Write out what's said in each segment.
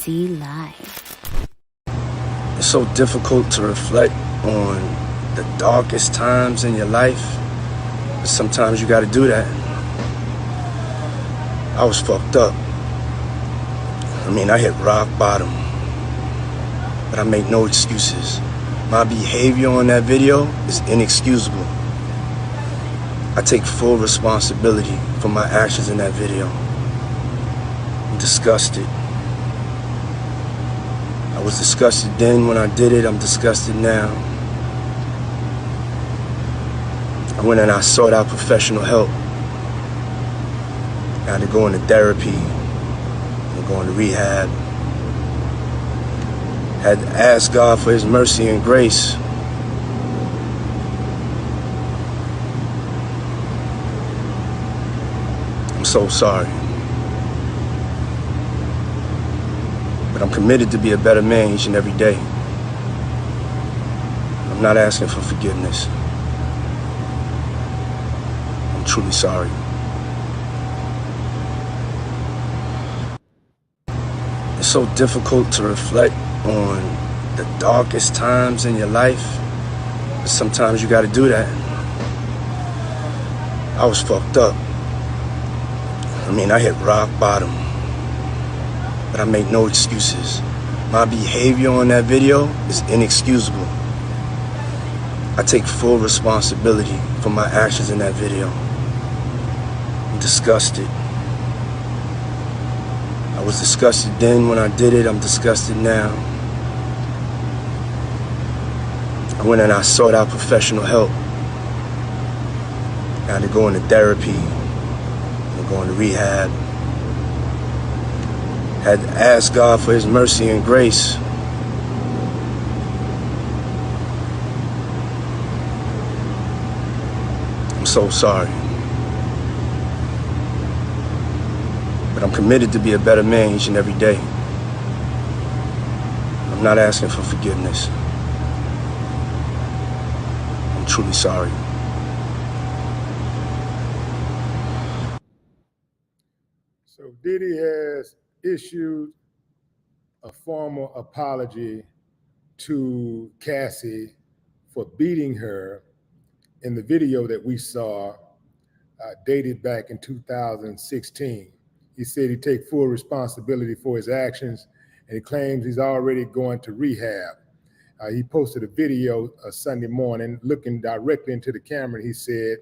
Cassie live. It's so difficult to reflect on the darkest times in your life, but sometimes you gotta do that. I was fucked up. I hit rock bottom, but I make no excuses. My behavior on that video is inexcusable. I take full responsibility for my actions in that video. I'm disgusted. I was disgusted then when I did it, I'm disgusted now. I went and I sought out professional help. I had to go into therapy, and go into rehab. Had to ask God for His mercy and grace. I'm so sorry. But I'm committed to be a better man each and every day. I'm not asking for forgiveness. I'm truly sorry. It's so difficult to reflect on the darkest times in your life, but sometimes you gotta do that. I was fucked up. I hit rock bottom, but I make no excuses. My behavior on that video is inexcusable. I take full responsibility for my actions in that video. I'm disgusted. I was disgusted then when I did it, I'm disgusted now. I went and I sought out professional help. I had to go into therapy, and go into rehab. Had to ask God for His mercy and grace. I'm so sorry. But I'm committed to be a better man each and every day. I'm not asking for forgiveness. I'm truly sorry. So Diddy has issued a formal apology to Cassie for beating her in the video that we saw dated back in 2016. He said he'd take full responsibility for his actions, and he claims he's already going to rehab. He posted a video Sunday morning looking directly into the camera, and he said,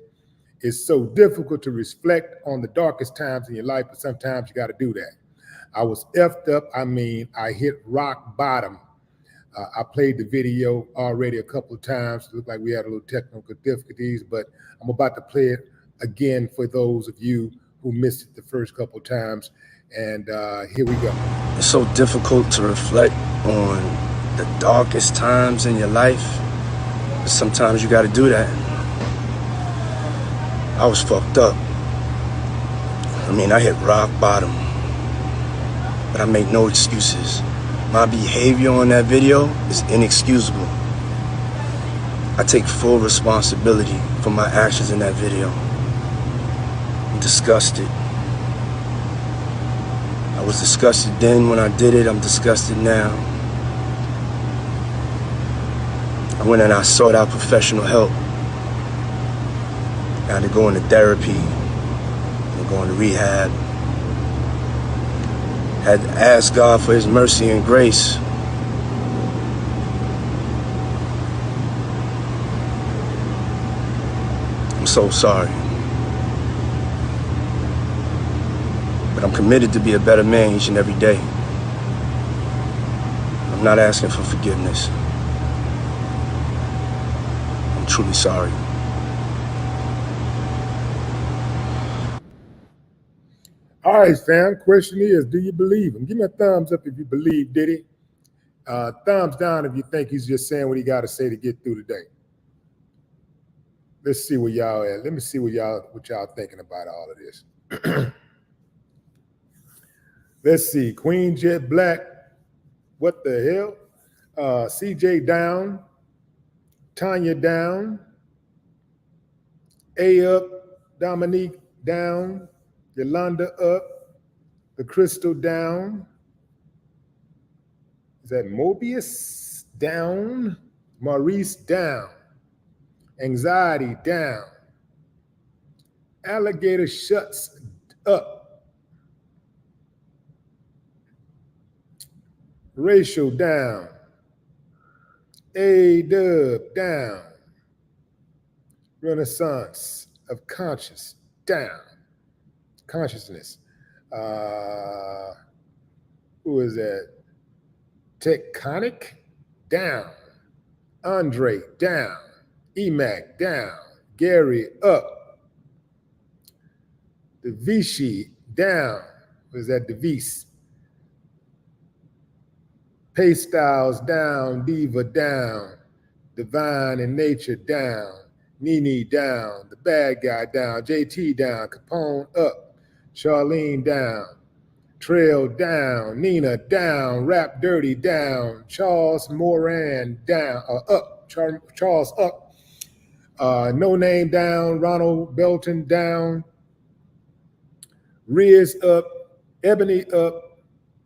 "It's so difficult to reflect on the darkest times in your life, but sometimes you got to do that. I was effed up. I hit rock bottom." I played the video already a couple of times. It looked like we had a little technical difficulties, but I'm about to play it again for those of you who missed it the first couple of times. And here we go. It's so difficult to reflect on the darkest times in your life, but sometimes you gotta do that. I was fucked up. I hit rock bottom, but I make no excuses. My behavior on that video is inexcusable. I take full responsibility for my actions in that video. I'm disgusted. I was disgusted then when I did it, I'm disgusted now. I went and I sought out professional help. I had to go into therapy, and go into rehab. Had to ask God for His mercy and grace. I'm so sorry. But I'm committed to be a better man each and every day. I'm not asking for forgiveness. I'm truly sorry. All right, fam. Question is, do you believe him? Give me a thumbs up if you believe Diddy. Thumbs down if you think he's just saying what he got to say to get through the day. Let's see where y'all at. Let me see what y'all thinking about all of this. Let's see. Queen Jet Black. What the hell? CJ down. Tanya down. A up. Dominique down. Yolanda up. The Crystal down. Is that Mobius down? Maurice down. Anxiety down. Alligator shuts up. Racial down. A-Dub down. Renaissance of consciousness down. Consciousness. Who is that? Tectonic down. Andre down. Emac down. Gary up. Devishi down. What is that? Devis. Pace Styles down. Diva down. Divine in Nature down. Nene down. The Bad Guy down. JT down. Capone up. Charlene down. Trail down. Nina down. Rap Dirty down. Charles Moran down. Up. Charles up. No Name down. Ronald Belton down. Riz up. Ebony up.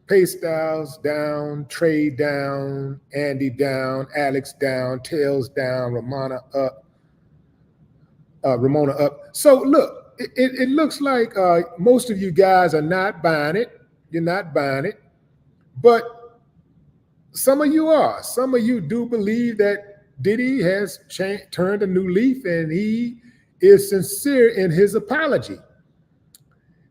Pace Styles down. Trey down. Andy down. Alex down. Tails down. Ramona up. Ramona up. So look, it looks like most of you guys are not buying it. You're not buying it. But some of you are. Some of you do believe that Diddy has turned a new leaf and he is sincere in his apology.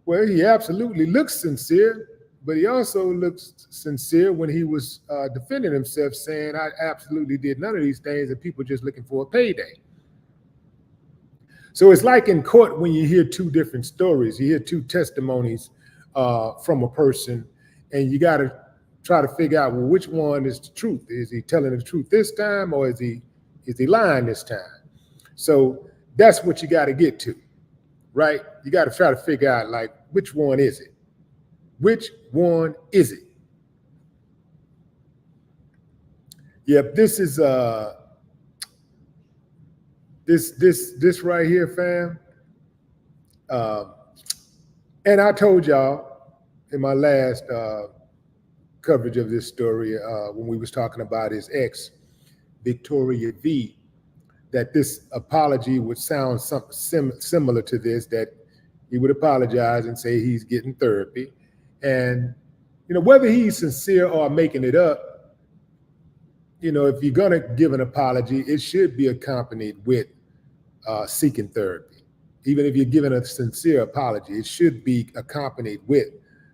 Well, he absolutely looks sincere, but he also looks sincere when he was defending himself, saying, I absolutely did none of these things and people just looking for a payday. So it's like in court when you hear two different stories, you hear two testimonies from a person, and you got to try to figure out, well, which one is the truth? Is he telling the truth this time, or is he lying this time? So that's what you got to get to, right? You got to try to figure out, like, which one is it? Which one is it? Yep, this is this right here, fam. And I told y'all in my last coverage of this story, when we was talking about his ex, Victoria V, that this apology would sound something similar to this, that he would apologize and say he's getting therapy. And, whether he's sincere or making it up, if you're going to give an apology, it should be accompanied with seeking therapy. Even if you're giving a sincere apology, it should be accompanied with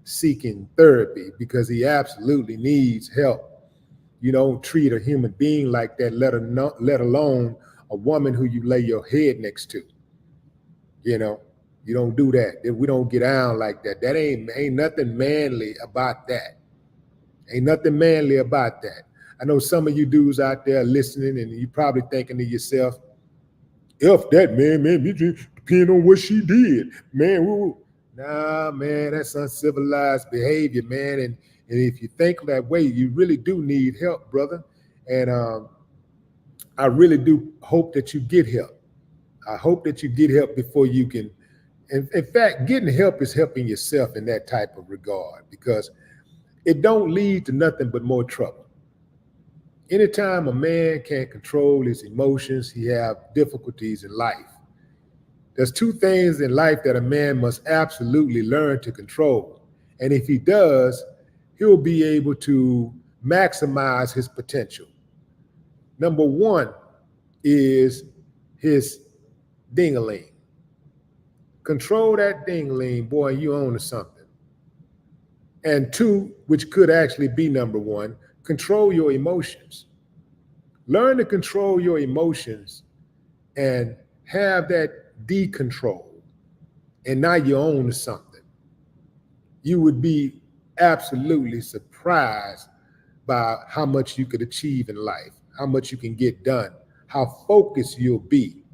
seeking therapy, because he absolutely needs help. You don't treat a human being like that, let alone a woman who you lay your head next to. You don't do that. We don't get down like that. That ain't nothing manly about that. Ain't nothing manly about that. I know some of you dudes out there listening, and you probably thinking to yourself, F that, man, it depends on what she did. Man, nah, man, that's uncivilized behavior, man. And if you think that way, you really do need help, brother. And I really do hope that you get help. I hope that you get help before you can. In fact, getting help is helping yourself in that type of regard, because it don't lead to nothing but more trouble. Anytime a man can't control his emotions, he have difficulties in life. There's two things in life that a man must absolutely learn to control. And if he does, he'll be able to maximize his potential. Number one is his ding-a-ling. Control that ding-a-ling, boy, you own to something. And two, which could actually be number one, control your emotions. Learn to control your emotions and have that decontrol. And now you own to something. You would be absolutely surprised by how much you could achieve in life, how much you can get done, how focused you'll be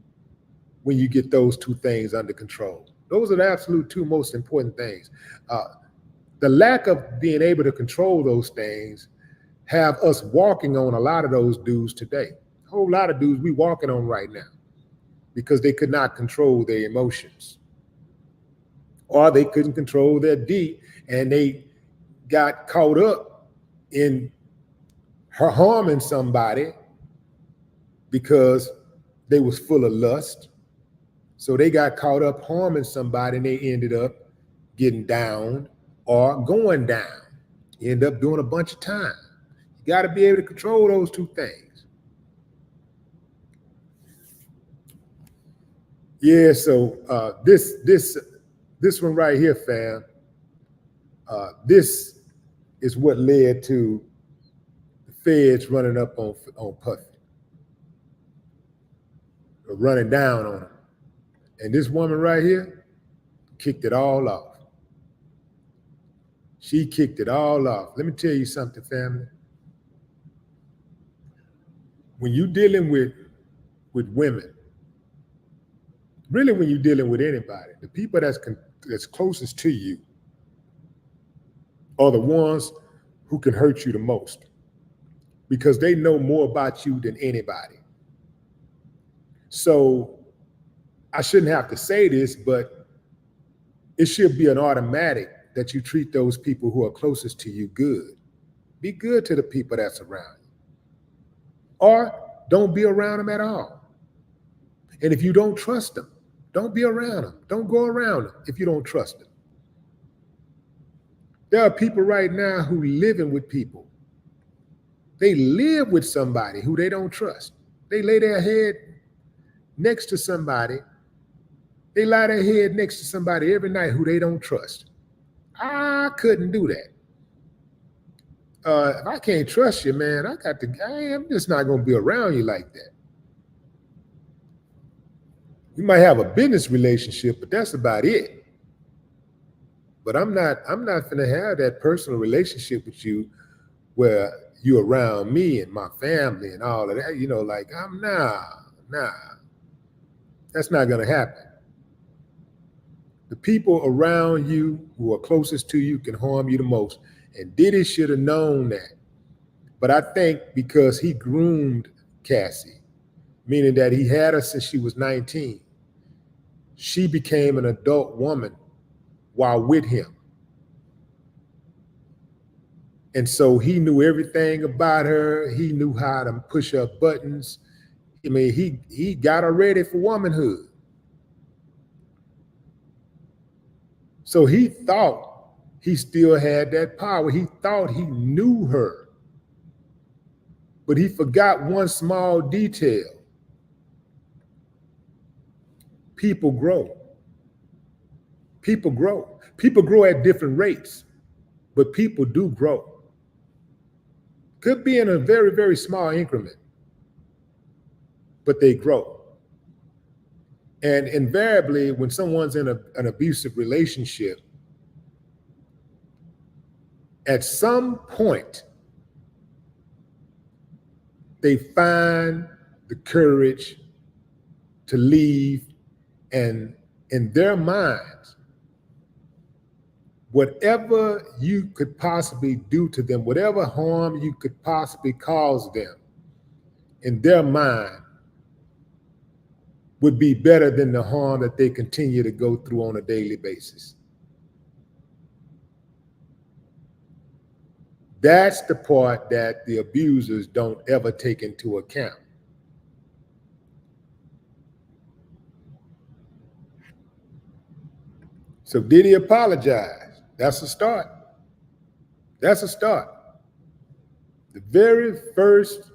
when you get those two things under control. Those are the absolute two most important things. The lack of being able to control those things have us walking on a lot of those dudes today. A whole lot of dudes we walking on right now because they could not control their emotions, or they couldn't control their D, and they got caught up in harming somebody because they was full of lust. So they got caught up harming somebody and they ended up getting down or going down. You end up doing a bunch of time. You got to be able to control those two things. Yeah, so this one right here, fam, this is what led to the feds running up on Puffy, or running down on him. And this woman right here kicked it all off. She kicked it all off. Let me tell you something, family. When you're dealing with women, really when you're dealing with anybody, the people that's closest to you are the ones who can hurt you the most because they know more about you than anybody. So I shouldn't have to say this, but it should be an automatic that you treat those people who are closest to you good. Be good to the people that's around you. Or don't be around them at all. And if you don't trust them, don't be around them. Don't go around them if you don't trust them. There are people right now who living with people. They live with somebody who they don't trust. They lay their head next to somebody. They lie their head next to somebody every night who they don't trust. I couldn't do that. If I can't trust you, man, I'm just not going to be around you like that. We might have a business relationship, but that's about it. But I'm not going to have that personal relationship with you where you're around me and my family and all of that. You know, like nah. That's not going to happen. The people around you who are closest to you can harm you the most. And Diddy should have known that. But I think because he groomed Cassie, meaning that he had her since she was 19, she became an adult woman while with him. And so he knew everything about her. He knew how to push her buttons. I mean, he got her ready for womanhood. So he thought he still had that power. He thought he knew her. But he forgot one small detail. People grow. People grow. People grow at different rates, but people do grow. Could be in a very, very small increment, but they grow. And invariably, when someone's in an abusive relationship, at some point, they find the courage to leave, and in their minds, whatever you could possibly do to them, whatever harm you could possibly cause them, in their mind, would be better than the harm that they continue to go through on a daily basis. That's the part that the abusers don't ever take into account. So Diddy apologized. That's a start. That's a start. The very first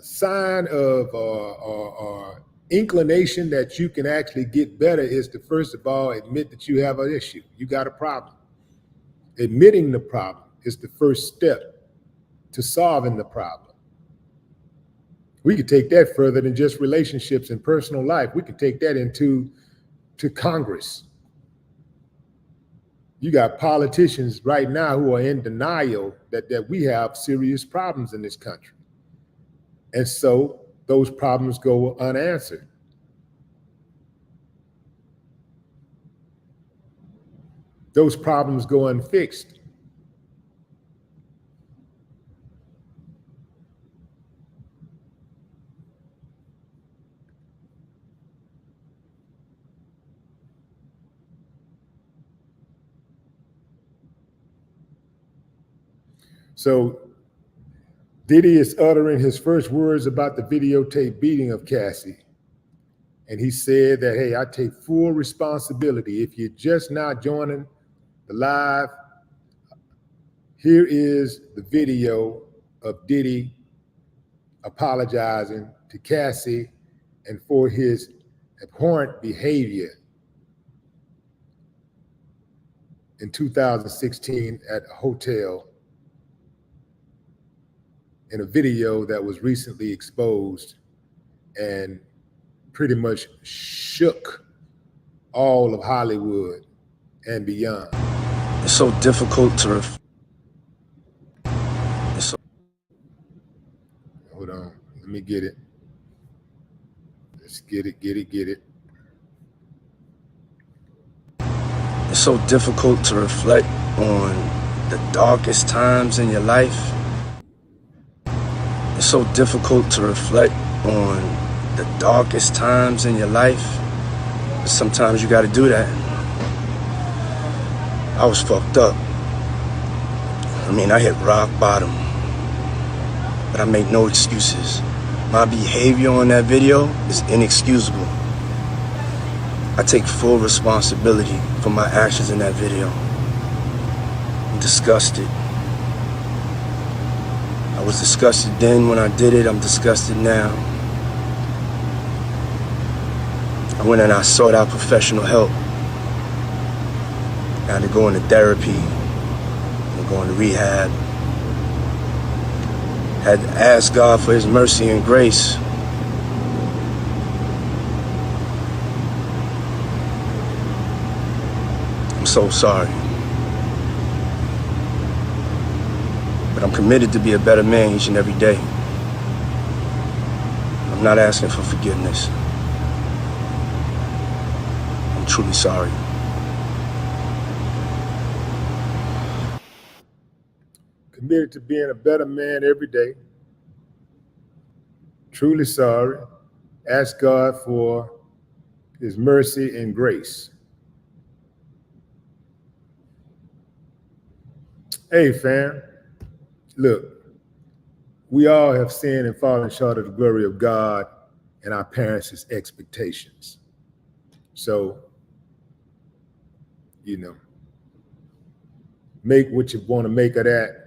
sign of inclination that you can actually get better is to, first of all, admit that you have an issue. You got a problem. Admitting the problem is the first step to solving the problem. We could take that further than just relationships and personal life. We could take that into Congress. You got politicians right now who are in denial that we have serious problems in this country. And so those problems go unanswered. Those problems go unfixed. So Diddy is uttering his first words about the videotape beating of Cassie. And he said that, hey, I take full responsibility. If you're just now joining the live, here is the video of Diddy apologizing to Cassie and for his abhorrent behavior in 2016 at a hotel, in a video that was recently exposed and pretty much shook all of Hollywood and beyond. It's so difficult to Hold on, let me get it. Let's get it. It's so difficult to reflect on the darkest times in your life. It's so difficult to reflect on the darkest times in your life. But sometimes you got to do that. I was fucked up. I mean, I hit rock bottom. But I make no excuses. My behavior on that video is inexcusable. I take full responsibility for my actions in that video. I'm disgusted. I was disgusted then when I did it. I'm disgusted now. I went and I sought out professional help. I had to go into therapy. I'm going to rehab. Had to ask God for his mercy and grace. I'm so sorry. But I'm committed to be a better man each and every day. I'm not asking for forgiveness. I'm truly sorry. Committed to being a better man every day. Truly sorry. Ask God for his mercy and grace. Hey, fam. Look, we all have sinned and fallen short of the glory of God and our parents' expectations. So, make what you want to make of that.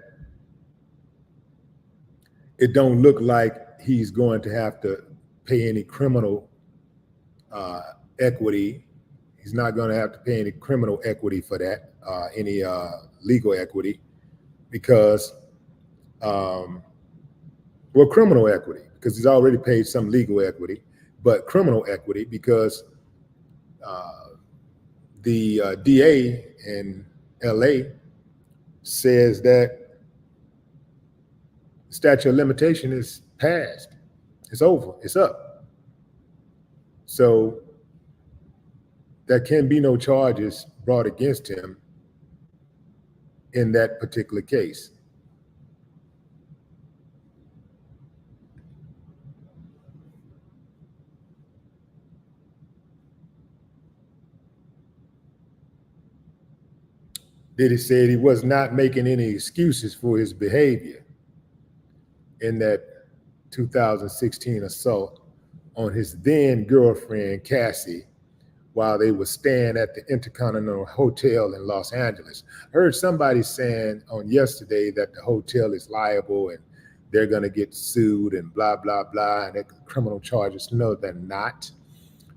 It don't look like he's going to have to pay any criminal equity. He's not going to have to pay any criminal equity for that, any legal equity, because, criminal equity, because he's already paid some legal equity, but criminal equity because the DA in LA says that the statute of limitation is passed. It's over. It's up. So there can be no charges brought against him in that particular case. Diddy said he was not making any excuses for his behavior in that 2016 assault on his then girlfriend, Cassie, while they were staying at the Intercontinental Hotel in Los Angeles. I heard somebody saying on yesterday that the hotel is liable and they're going to get sued and blah, blah, blah, and criminal charges. No, they're not.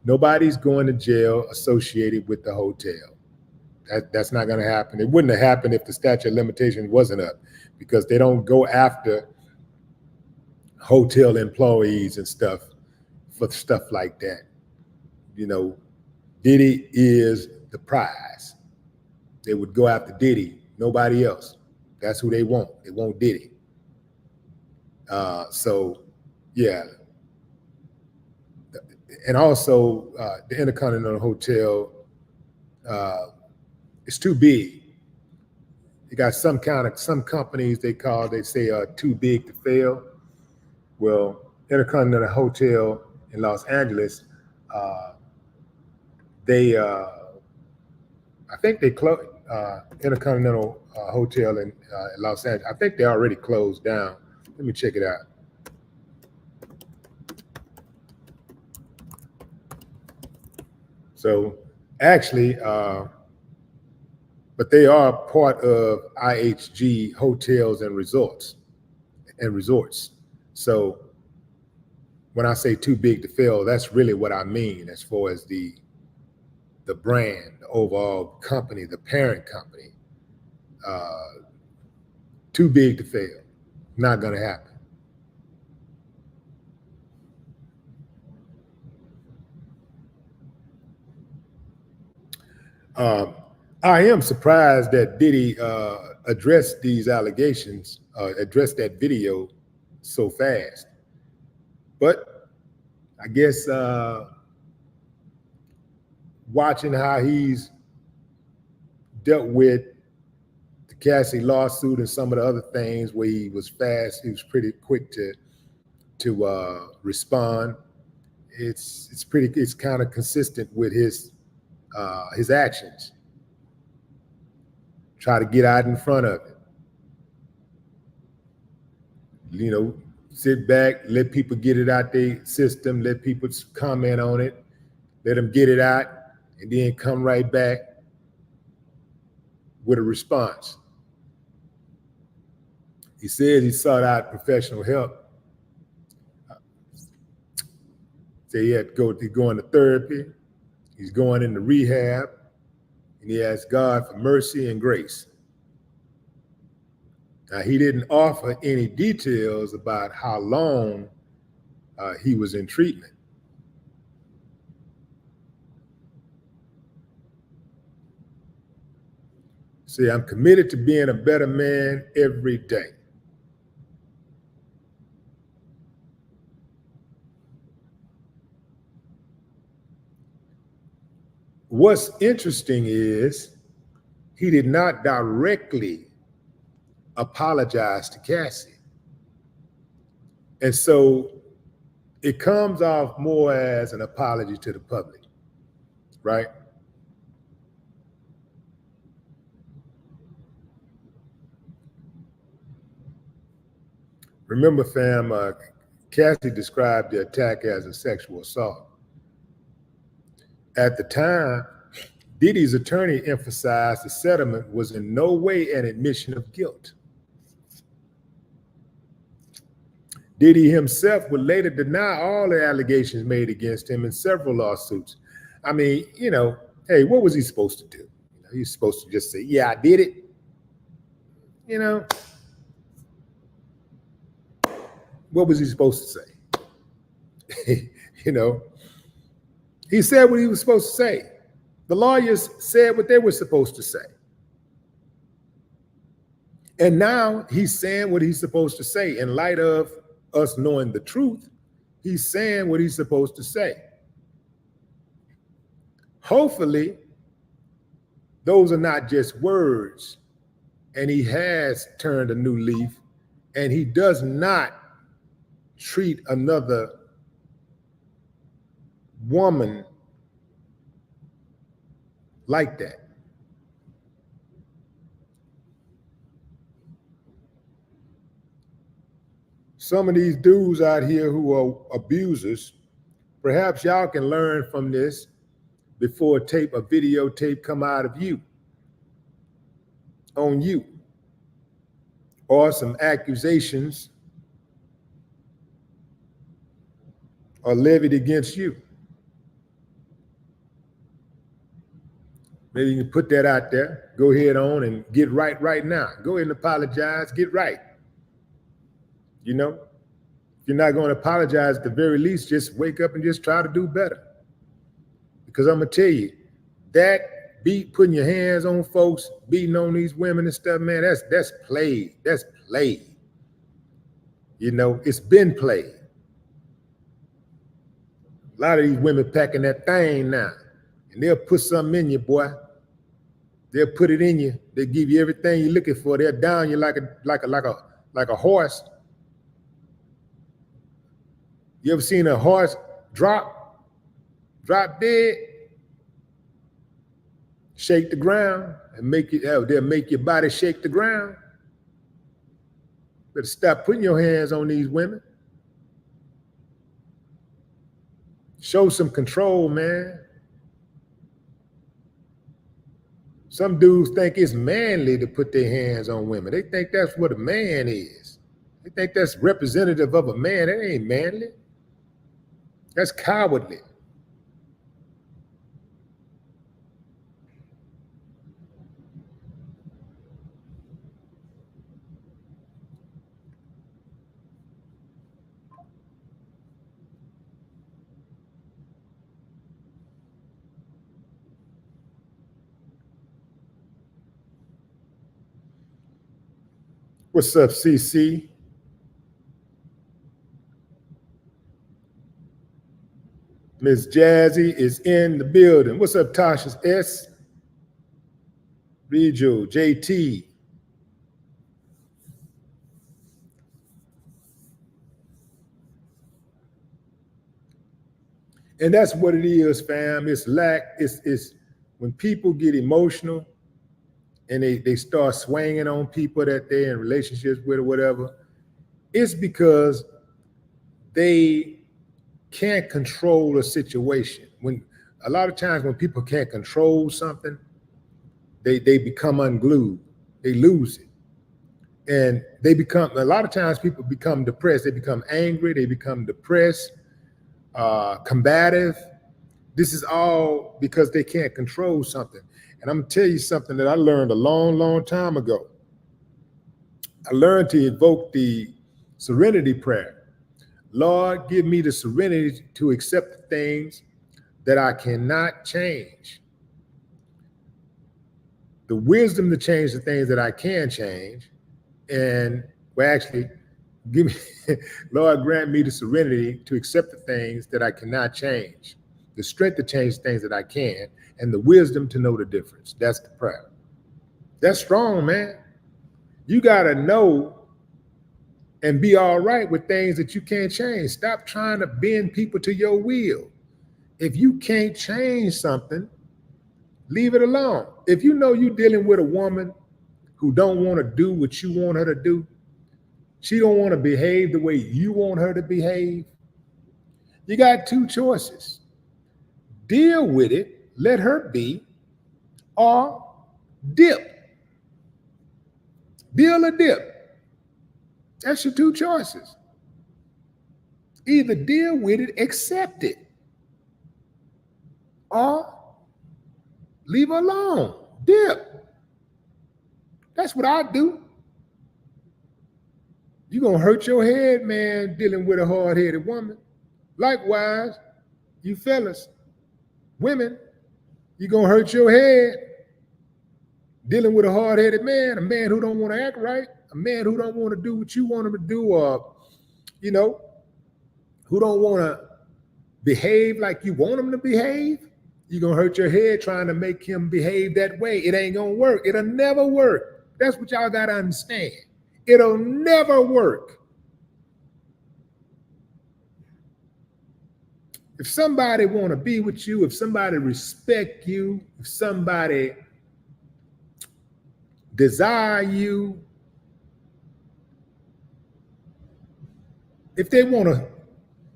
Nobody's going to jail associated with the hotel. That's not going to happen. It wouldn't have happened if the statute of limitations wasn't up, because they don't go after hotel employees and stuff for stuff like that. Diddy is the prize. They would go after Diddy, nobody else. That's who they want. They want Diddy. So, yeah. And also, the Intercontinental Hotel is too big. You got some companies they say are too big to fail. Well, Intercontinental Hotel in Los Angeles, I think they closed. Intercontinental hotel in Los Angeles. I think they already closed down. Let me check it out. So actually, but they are part of IHG Hotels and Resorts. So when I say too big to fail, that's really what I mean as far as the brand, the overall company, the parent company. Too big to fail. Not going to happen. I am surprised that Diddy addressed these allegations, addressed that video so fast. But I guess watching how he's dealt with the Cassie lawsuit and some of the other things where he was fast, he was pretty quick to respond. It's kind of consistent with his actions. Try to get out in front of it. You know, sit back, let people get it out their system, let people comment on it, let them get it out, and then come right back with a response. He says he sought out professional help. So he had to he's going to therapy, he's going into rehab, and he asked God for mercy and grace. Now, he didn't offer any details about how long he was in treatment. See, I'm committed to being a better man every day. What's interesting is he did not directly apologize to Cassie. And so it comes off more as an apology to the public, right? Remember, fam, Cassie described the attack as a sexual assault. At the time, Diddy's attorney emphasized the settlement was in no way an admission of guilt. Diddy himself would later deny all the allegations made against him in several lawsuits. I mean, you know, hey, what was he supposed to do? You know, he's supposed to just say, yeah, I did it. You know, what was he supposed to say? You know, he said what he was supposed to say. The lawyers said what they were supposed to say. And now he's saying what he's supposed to say. In light of us knowing the truth, he's saying what he's supposed to say. Hopefully, those are not just words, and he has turned a new leaf, and he does not treat another woman like that. Some of these dudes out here who are abusers, perhaps y'all can learn from this before a videotape come out of you, on you, or some accusations are levied against you. Maybe you can put that out there. Go ahead on and get right now. Go ahead and apologize, get right. You know, if you're not going to apologize, at the very least, just wake up and just try to do better. Because I'm going to tell you, that putting your hands on folks, beating on these women and stuff, man, that's played. That's played. You know, it's been played. A lot of these women packing that thing now, and they'll put something in you, boy. They'll put it in you. They'll give you everything you're looking for. They'll down you like a horse. You ever seen a horse drop dead, shake the ground? and they'll make your body shake the ground. Better stop putting your hands on these women. Show some control, man. Some dudes think it's manly to put their hands on women. They think that's what a man is. They think that's representative of a man. That ain't manly. That's cowardly. What's up, CC? Miss Jazzy is in the building. What's up, Tasha S? Rejo, JT. And that's what it is, fam. It's when people get emotional and they start swinging on people that they're in relationships with or whatever, it's because they can't control a situation. When a lot of times when people can't control something, they become unglued. They lose it. And a lot of times people become depressed. They become angry. They become depressed, combative. This is all because they can't control something. And I'm gonna tell you something that I learned a long, long time ago. I learned to evoke the serenity prayer. Lord, give me the serenity to accept the things that I cannot change, the wisdom to change the things that I can change, and give me, Lord, grant me the serenity to accept the things that I cannot change, the strength to change things that I can, and the wisdom to know the difference. That's the prayer. That's strong, man. You got to know and be all right with things that you can't change. Stop trying to bend people to your will. If you can't change something, leave it alone. If you know you're dealing with a woman who don't want to do what you want her to do, she don't want to behave the way you want her to behave, you got two choices. Deal with it, let her be, or dip. Deal or dip. That's your two choices. Either deal with it, accept it, or leave her alone, dip. That's what I do. You're going to hurt your head, man, dealing with a hard-headed woman. Likewise, you fellas, women, you're going to hurt your head dealing with a hard-headed man, a man who don't want to act right, a man who don't want to do what you want him to do, or, who don't want to behave like you want him to behave. You're going to hurt your head trying to make him behave that way. It ain't going to work. It'll never work. That's what y'all got to understand. It'll never work. If somebody want to be with you, if somebody respect you, if somebody desire you, if they want to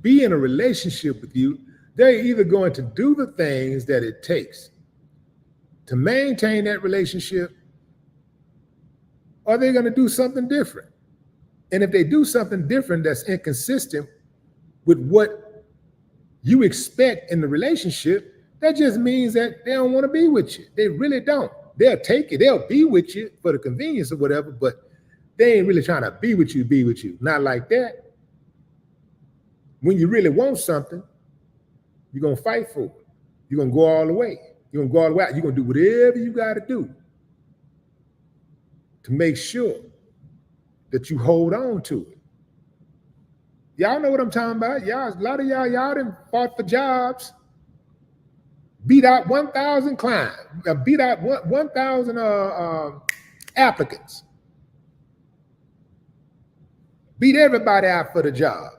be in a relationship with you, they're either going to do the things that it takes to maintain that relationship, or they're going to do something different. And if they do something different that's inconsistent with what you expect in the relationship, that just means that they don't want to be with you. They really don't. They'll take it. They'll be with you for the convenience or whatever, but they ain't really trying to be with you. Not like that. When you really want something, you're going to fight for it. You're going to go all the way. You're going to go all the way out. You're going to do whatever you got to do to make sure that you hold on to it. Y'all know what I'm talking about. Y'all, a lot of y'all done fought for jobs, beat out 1,000 clients, beat out 1,000 applicants, beat everybody out for the job.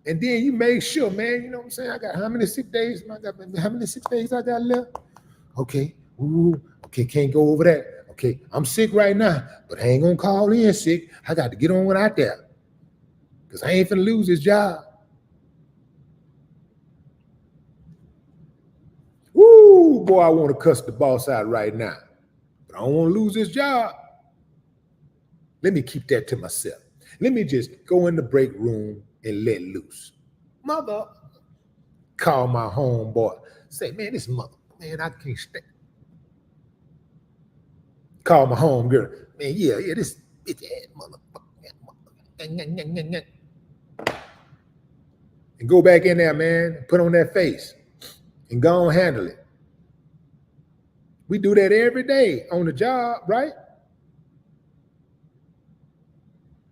And then you make sure, man, you know what I'm saying? I got how many sick days I got left? Okay. Ooh, Okay, can't go over that. Okay, I'm sick right now, but I ain't gonna call in sick. I got to get on out there because I ain't finna lose this job. Woo, boy, I want to cuss the boss out right now, but I don't want to lose this job. Let me keep that to myself. Let me just go in the break room and let loose. Mother, call my homeboy. Say, man, this mother, man, I can't stay. Call my home girl. Man, yeah, this bitch ass motherfucker. And go back in there, man, put on that face and go on handle it. We do that every day on the job, right?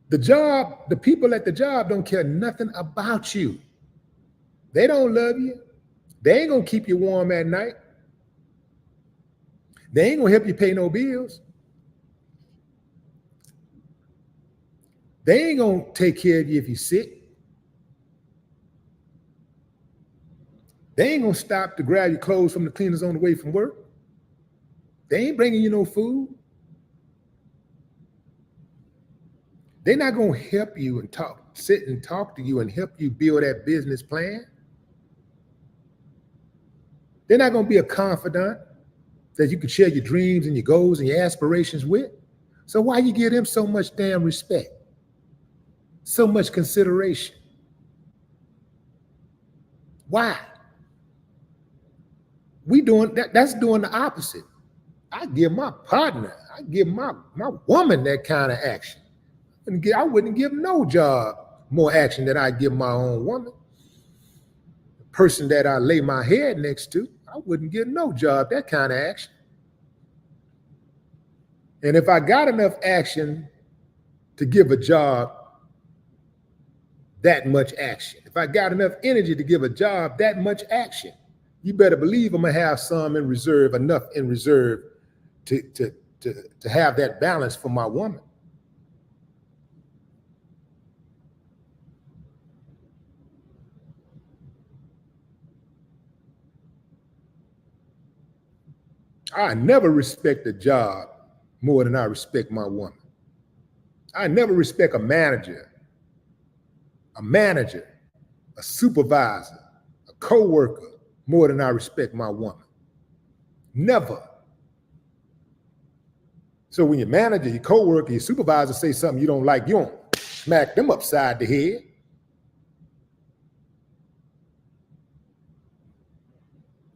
The job, the people at the job don't care nothing about you. They don't love you. They ain't gonna keep you warm at night. They ain't gonna help you pay no bills. They ain't gonna take care of you if you're sick. They ain't gonna stop to grab your clothes from the cleaners on the way from work. They ain't bringing you no food. They're not gonna help you and sit and talk to you and help you build that business plan. They're not gonna be a confidant that you can share your dreams and your goals and your aspirations with. So why you give them so much damn respect? So much consideration? Why? We doing that, that's doing the opposite. I give my partner, I give my woman that kind of action. I wouldn't give no job more action than I give my own woman. The person that I lay my head next to, I wouldn't give no job that kind of action. And if I got enough action to give a job that much action, if I got enough energy to give a job that much action, you better believe I'm gonna have some in reserve, enough in reserve to have that balance for my woman. I never respect a job more than I respect my woman. I never respect a manager, a supervisor, a co-worker more than I respect my woman. Never. So when your manager, your co-worker, your supervisor say something you don't like, you don't smack them upside the head.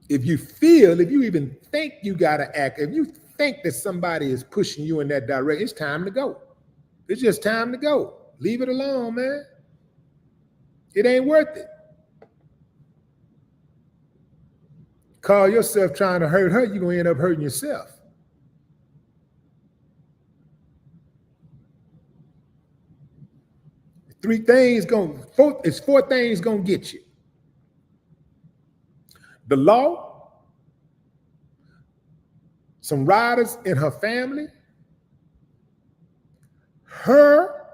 If you even think you gotta act, if you think that somebody is pushing you in that direction, it's time to go. It's just time to go. Leave it alone, man. It ain't worth it. Call yourself trying to hurt her, you're gonna end up hurting yourself. It's four things gonna get you. The law, some riders in her family, her,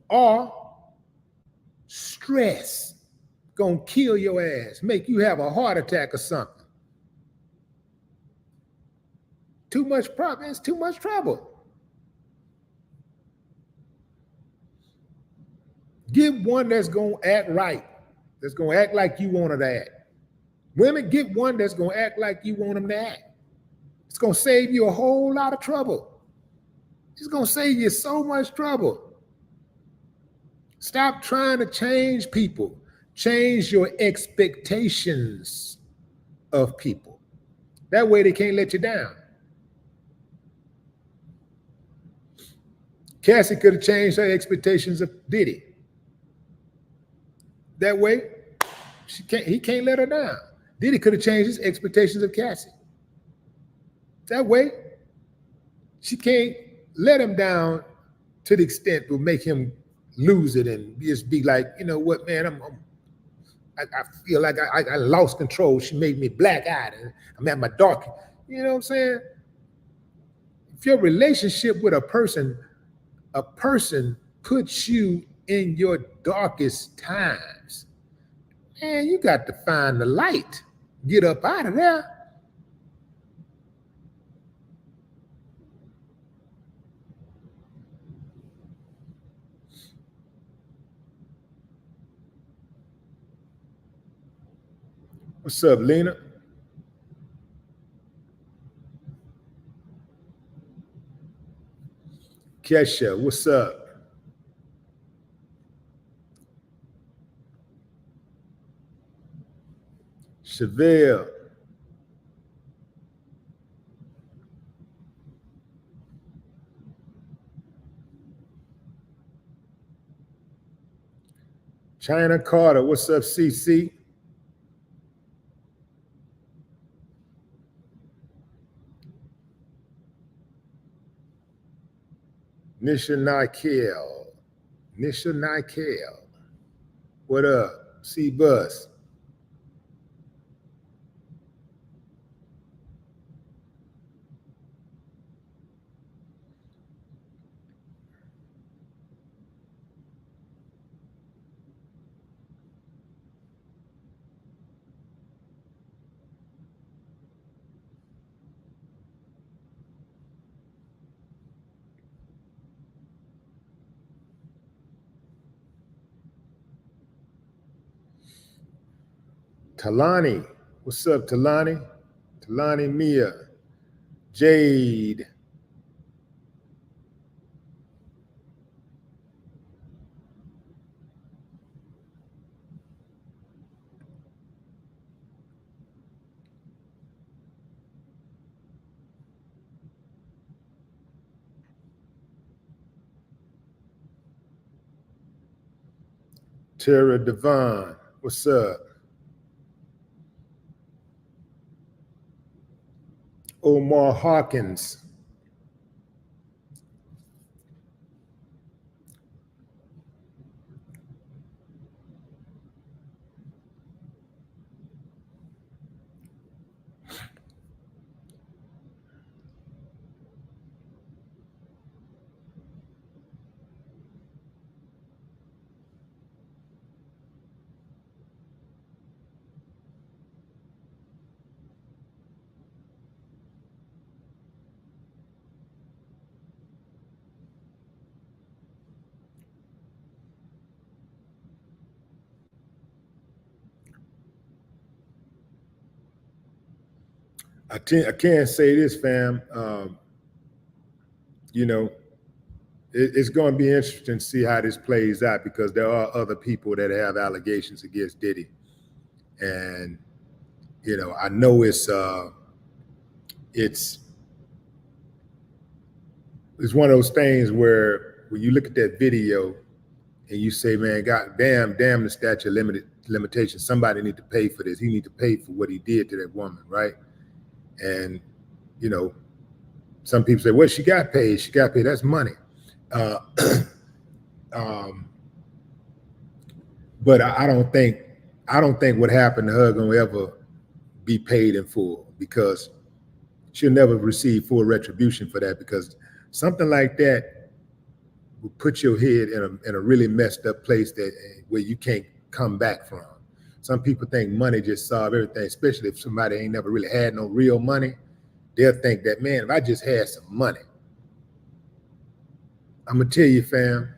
or stress gonna kill your ass, make you have a heart attack or something. Too much problem, it's too much trouble. Get one that's gonna act right, that's gonna act like you want her to act. Women, get one that's gonna act like you want them to act. It's gonna save you a whole lot of trouble. It's gonna save you so much trouble. Stop trying to change people. Change your expectations of people. That way they can't let you down. Cassie could have changed her expectations of Diddy. That way, he can't let her down. Diddy could have changed his expectations of Cassie. That way, she can't let him down to the extent to make him lose it and just be like, you know what, man, I feel like I lost control. She made me black-eyed. I'm at my dark. You know what I'm saying? If your relationship with a person puts you in your darkest times, man, you got to find the light. Get up out of there. What's up, Lena? Kesha, what's up? Chevelle. China Carter, what's up, CC? Nisha Nikel. Nisha Nikel. What up? C-Bus. Talani. What's up, Talani? Talani Mia. Jade. Tara Devon. What's up? Omar Hawkins. I can't say this, fam. You know, it's going to be interesting to see how this plays out, because there are other people that have allegations against Diddy. And, you know, I know it's one of those things where when you look at that video and you say, man, God damn the statute of limitations, somebody need to pay for this. He need to pay for what he did to that woman, right? And, you know, some people say, well, she got paid. She got paid. That's money. But I don't think what happened to her gonna ever be paid in full, because she'll never receive full retribution for that, because something like that will put your head in a really messed up place where you can't come back from. Some people think money just solves everything, especially if somebody ain't never really had no real money. They'll think that, man, if I just had some money. I'm gonna tell you, fam,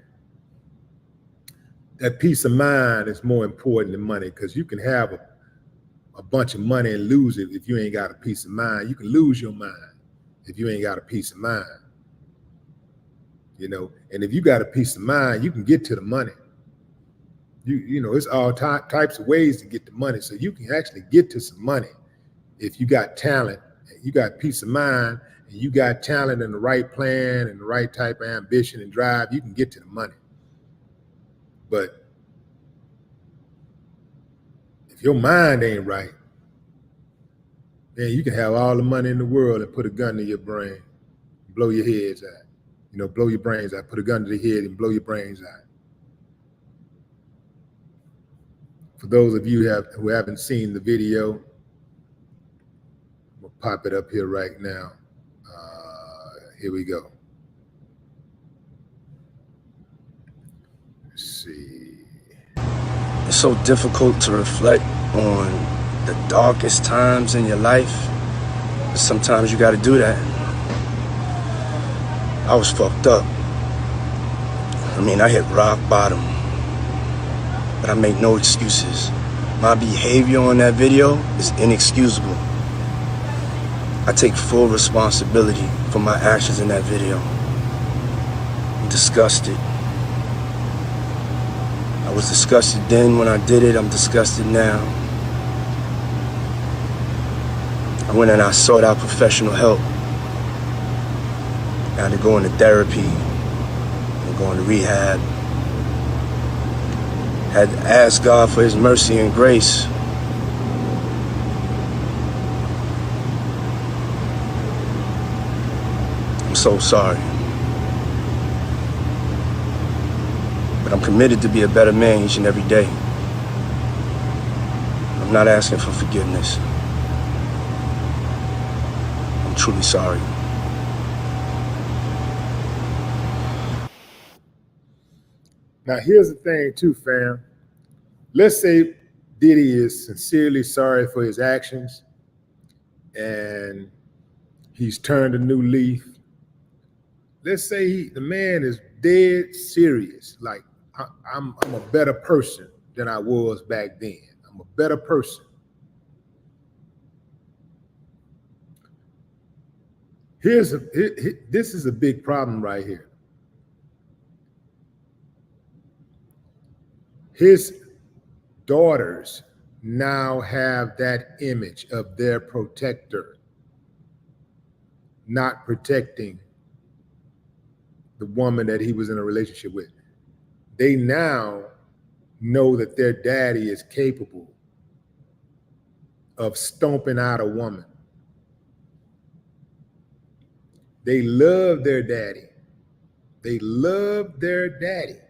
that peace of mind is more important than money, because you can have a bunch of money and lose it if you ain't got a peace of mind. You can lose your mind if you ain't got a peace of mind. You know, and if you got a peace of mind, you can get to the money. You know, it's all types of ways to get the money. So you can actually get to some money if you got talent, and you got peace of mind, and you got talent and the right plan and the right type of ambition and drive. You can get to the money. But if your mind ain't right, then you can have all the money in the world and put a gun to your brain, blow your heads out. You know, blow your brains out. Put a gun to the head and blow your brains out. For those of you who haven't seen the video, we'll pop it up here right now. Here we go. Let's see. It's so difficult to reflect on the darkest times in your life, but sometimes you got to do that. I was fucked up. I mean, I hit rock bottom, but I make no excuses. My behavior on that video is inexcusable. I take full responsibility for my actions in that video. I'm disgusted. I was disgusted then when I did it. I'm disgusted now. I went and I sought out professional help. I had to go into therapy and go into rehab. Had to ask God for his mercy and grace. I'm so sorry. But I'm committed to be a better man each and every day. I'm not asking for forgiveness. I'm truly sorry. Now, here's the thing too, fam. Let's say Diddy is sincerely sorry for his actions and he's turned a new leaf. Let's say the man is dead serious. Like, I'm a better person than I was back then. I'm a better person. This is a big problem right here. His daughters now have that image of their protector not protecting the woman that he was in a relationship with. They now know that their daddy is capable of stomping out a woman. They love their daddy. They love their daddy.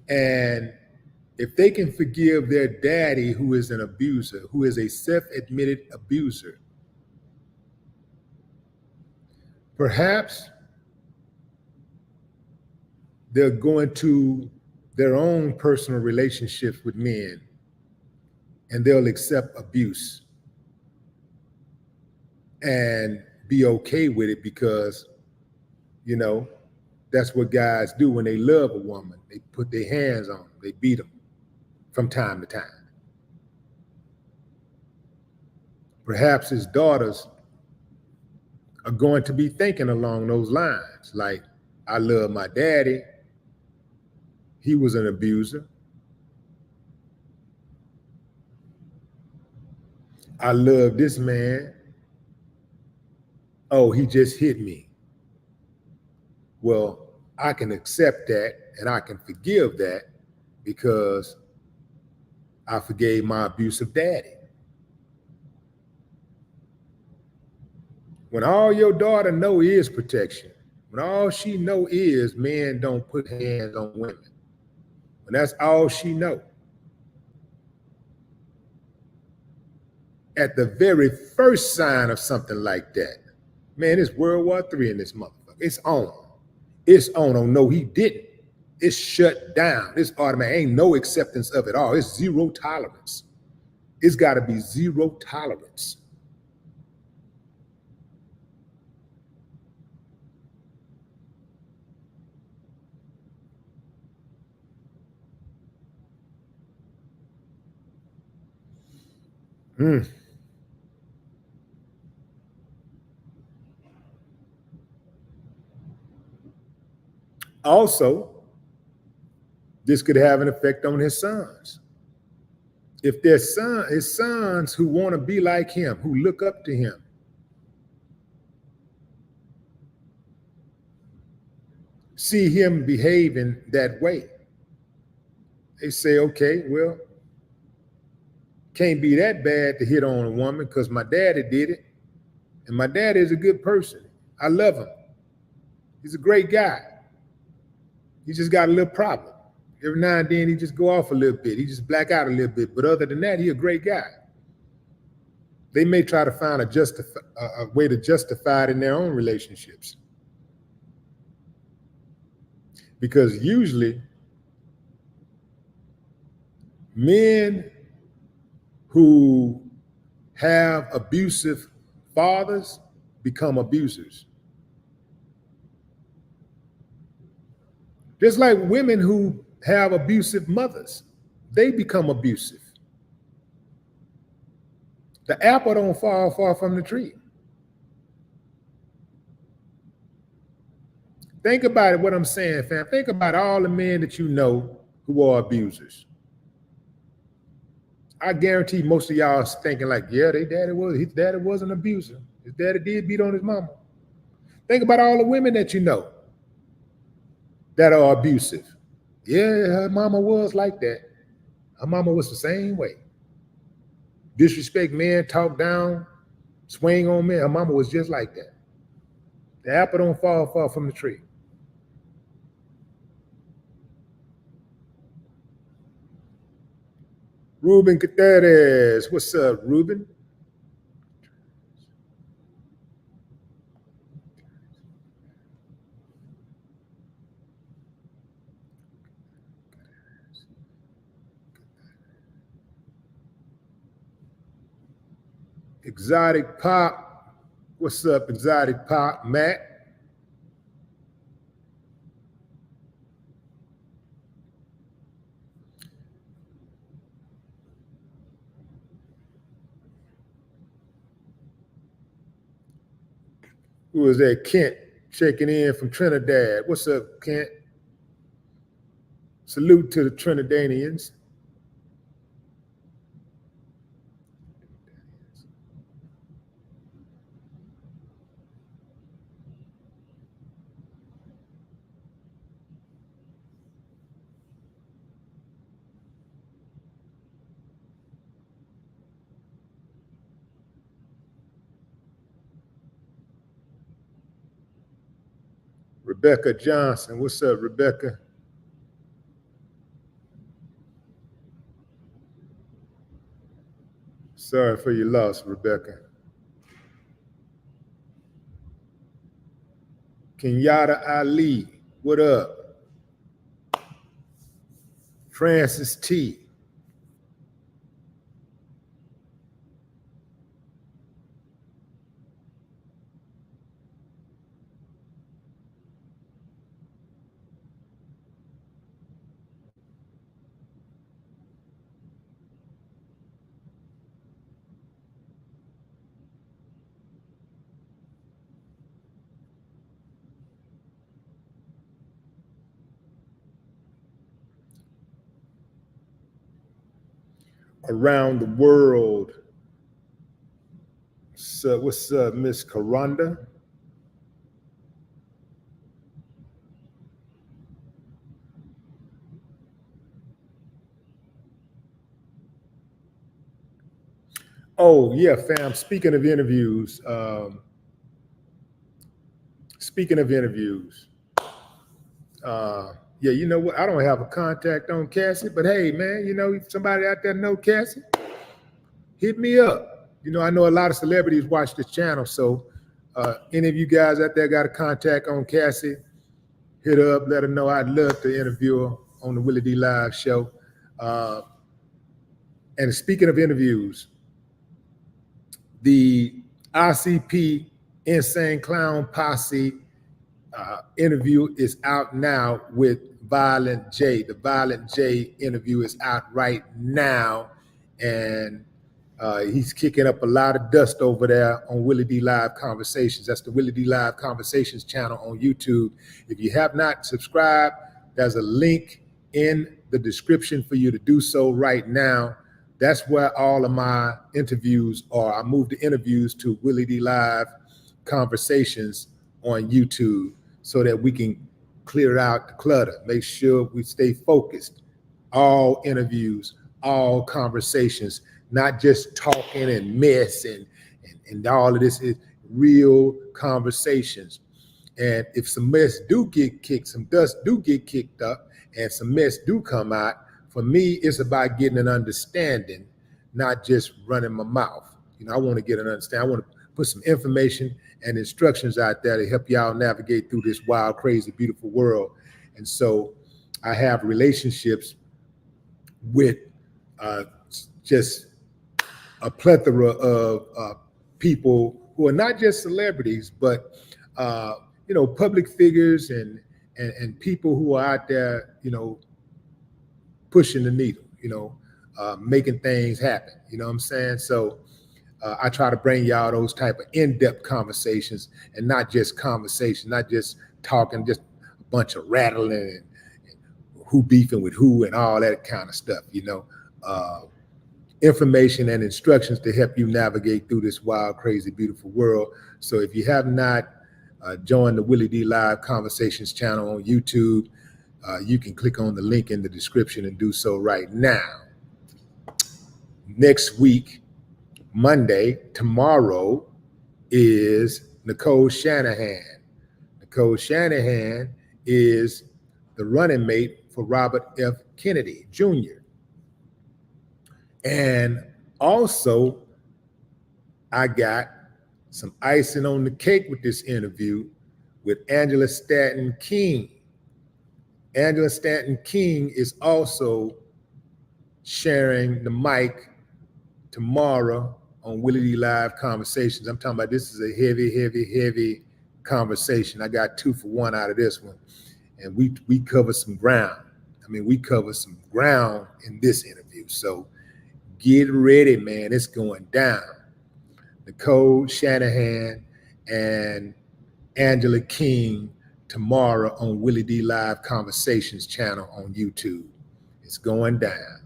And if they can forgive their daddy, who is an abuser, who is a self-admitted abuser, perhaps they'll go into their own personal relationships with men and they'll accept abuse and be okay with it because, you know, that's what guys do when they love a woman. They put their hands on them, they beat them from time to time. Perhaps his daughters are going to be thinking along those lines, like, I love my daddy. He was an abuser. I love this man. Oh, he just hit me. Well, I can accept that and I can forgive that because I forgave my abusive daddy. When all your daughter know is protection, when all she know is men don't put hands on women, when that's all she know, at the very first sign of something like that, man, it's World War III in this motherfucker. It's on. It's on. Oh, no, he didn't. It's shut down. It's automatic. Ain't no acceptance of it all. It's zero tolerance. It's got to be zero tolerance. Also, this could have an effect on his sons. If his sons who want to be like him, who look up to him, see him behaving that way, they say, okay, well, can't be that bad to hit on a woman because my daddy did it. And my daddy is a good person. I love him. He's a great guy. He just got a little problem. Every now and then he just go off a little bit. He just black out a little bit. But other than that, he a great guy. They may try to find a way to justify it in their own relationships. Because usually men who have abusive fathers become abusers. Just like women who have abusive mothers. They become abusive. The apple don't fall far from the tree. Think about it, what I'm saying, fam. Think about all the men that you know who are abusers. I guarantee most of y'all is thinking like, yeah, his daddy was an abuser. His daddy did beat on his mama. Think about all the women that you know that are abusive. Yeah, her mama was like that. Her mama was the same way. Disrespect men, talk down, swing on men. Her mama was just like that. The apple don't fall far from the tree. Ruben Cateres, what's up, Ruben? Exotic Pop, what's up, Exotic Pop? Matt? Who is that? Kent checking in from Trinidad. What's up, Kent? Salute to the Trinidadians. Rebecca Johnson. What's up, Rebecca? Sorry for your loss, Rebecca. Kenyatta Ali, what up? Francis T. Around the world. So what's up, Miss Karanda? Oh yeah, fam. Speaking of interviews, yeah, you know what? I don't have a contact on Cassie, but hey, man, you know, if somebody out there know Cassie, hit me up. You know, I know a lot of celebrities watch this channel, so any of you guys out there got a contact on Cassie, hit her up, let her know. I'd love to interview her on the Willie D Live show. And speaking of interviews, the ICP Insane Clown Posse interview is out now with Violent J. The Violent J interview is out right now, and he's kicking up a lot of dust over there on Willie D Live Conversations. That's the Willie D Live Conversations channel on YouTube. If you have not subscribed, there's a link in the description for you to do so right now. That's where all of my interviews are. I moved the interviews to Willie D Live Conversations on YouTube so that we can clear out the clutter, make sure we stay focused. All interviews, all conversations, not just talking and mess and all of this is real conversations. And if some mess do get kicked, some dust do get kicked up, and some mess do come out, for me, it's about getting an understanding, not just running my mouth. You know, I want to get an understanding. I want to put some information and instructions out there to help y'all navigate through this wild, crazy, beautiful world. And so I have relationships with just a plethora of people who are not just celebrities, but you know, public figures and people who are out there, you know, pushing the needle, making things happen. You know what I'm saying? So I try to bring y'all those type of in-depth conversations, and not just conversation, not just talking, just a bunch of rattling and who beefing with who and all that kind of stuff, information and instructions to help you navigate through this wild, crazy, beautiful world. So if you have not joined the Willie D Live Conversations channel on YouTube, you can click on the link in the description and do so right now. Next week, Monday, tomorrow, is Nicole Shanahan. Nicole Shanahan is the running mate for Robert F. Kennedy Jr. And also, I got some icing on the cake with this interview with Angela Stanton King. Angela Stanton King is also sharing the mic tomorrow on Willie D Live Conversations. I'm talking about, this is a heavy, heavy, heavy conversation. I got 2 for 1 out of this one. And we cover some ground. I mean, we cover some ground in this interview. So get ready, man. It's going down. Nicole Shanahan and Angela King tomorrow on Willie D Live Conversations channel on YouTube. It's going down.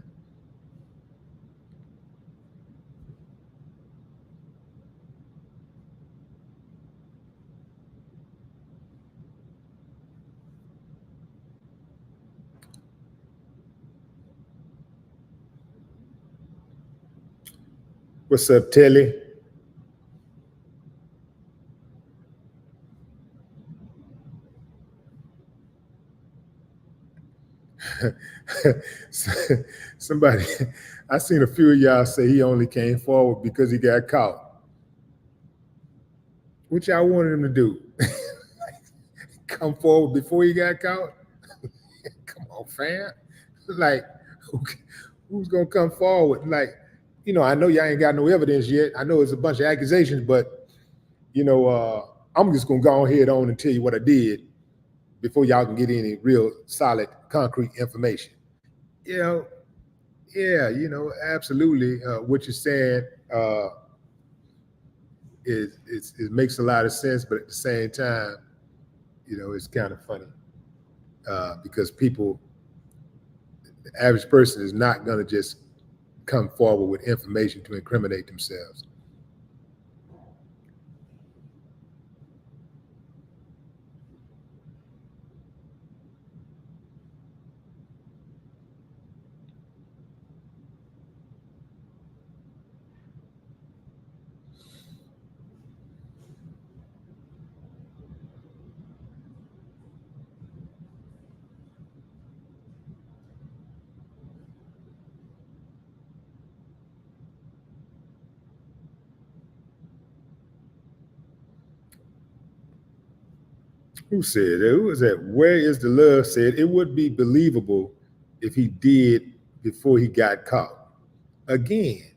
What's up, Telly? Somebody, I seen a few of y'all say he only came forward because he got caught. What y'all wanted him to do? Come forward before he got caught? Come on, fam. Like, who's gonna come forward? Like, I know y'all ain't got no evidence yet. I know it's a bunch of accusations, but I'm just gonna go ahead on and tell you what I did before y'all can get any real solid, concrete information. Yeah, absolutely. What you're saying it makes a lot of sense, but at the same time, it's kind of funny because the average person is not going to just come forward with information to incriminate themselves. Who said that? Who was that? Where is the love? Said it would be believable if he did before he got caught. Again,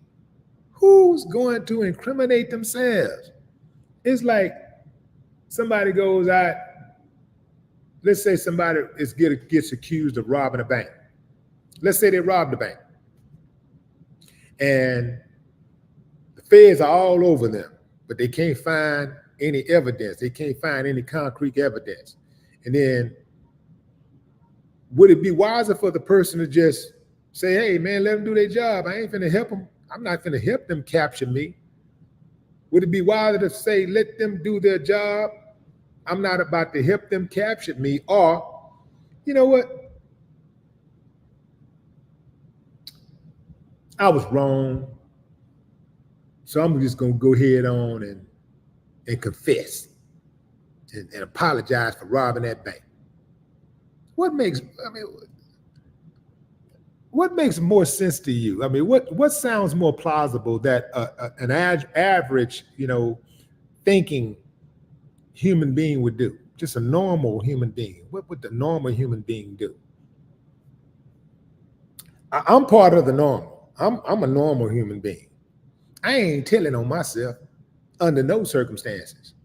who's going to incriminate themselves? It's like somebody goes out, let's say somebody gets accused of robbing a bank. Let's say they robbed the bank. And the feds are all over them, but they can't find any evidence. They can't find any concrete evidence. And then would it be wiser for the person to just say, hey, man, let them do their job. I ain't finna help them. I'm not finna help them capture me. Would it be wiser to say, let them do their job? I'm not about to help them capture me. Or, you know what? I was wrong. So I'm just going to go ahead on and confess and apologize for robbing that bank. What makes more sense to you? I mean, what sounds more plausible that an average, thinking human being would do? Just a normal human being. What would the normal human being do? I'm part of the normal. I'm a normal human being. I ain't telling on myself under no circumstances.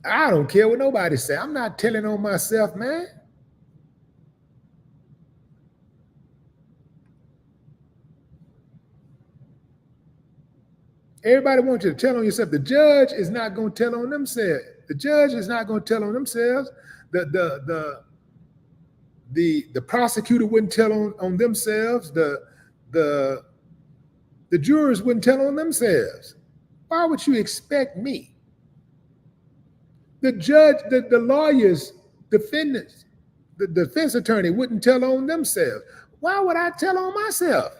I don't care what nobody say. I'm not telling on myself, man. Everybody wants you to tell on yourself. The judge is not going to tell on themselves. The judge is not going to tell on themselves. The prosecutor wouldn't tell on themselves. The jurors wouldn't tell on themselves. Why would you expect me? The judge, the lawyers, defendants, the defense attorney wouldn't tell on themselves. Why would I tell on myself?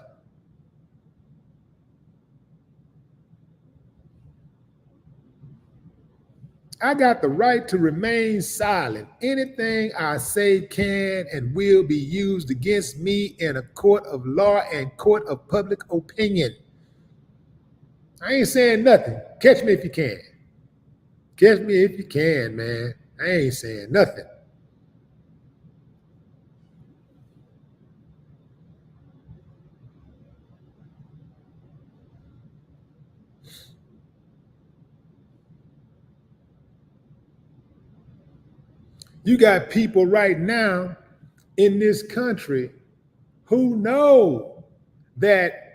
I got the right to remain silent. Anything I say can and will be used against me in a court of law and court of public opinion. I ain't saying nothing. Catch me if you can. Catch me if you can, man. I ain't saying nothing. You got people right now in this country who know that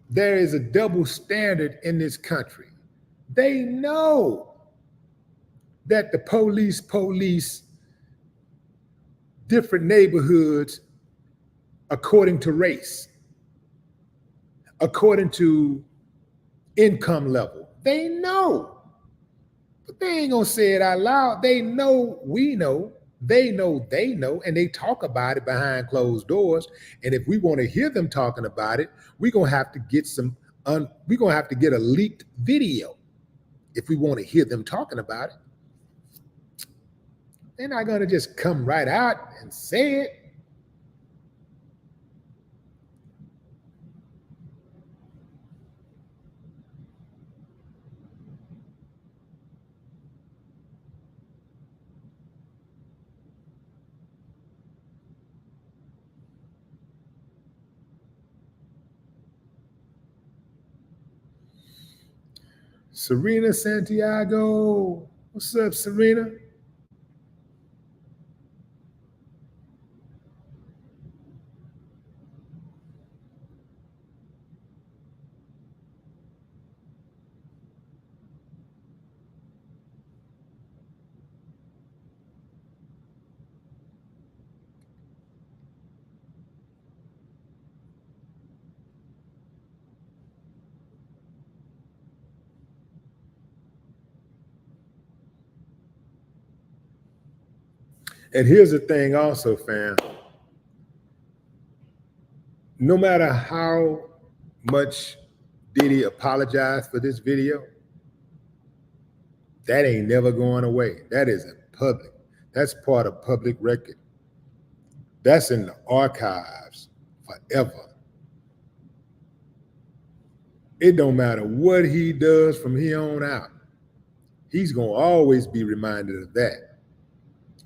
there is a double standard in this country. They know that the police different neighborhoods according to race, according to income level. They know. But they ain't gonna say it out loud. They know, we know, they know, and they talk about it behind closed doors. And if we want to hear them talking about it, we're gonna have to get a leaked video if we want to hear them talking about it. They're not gonna just come right out and say it. Serena Santiago. What's up, Serena? And here's the thing also, fam. No matter how much Diddy apologized for this video, that ain't never going away. That is in public. That's part of public record. That's in the archives forever. It don't matter what he does from here on out. He's going to always be reminded of that.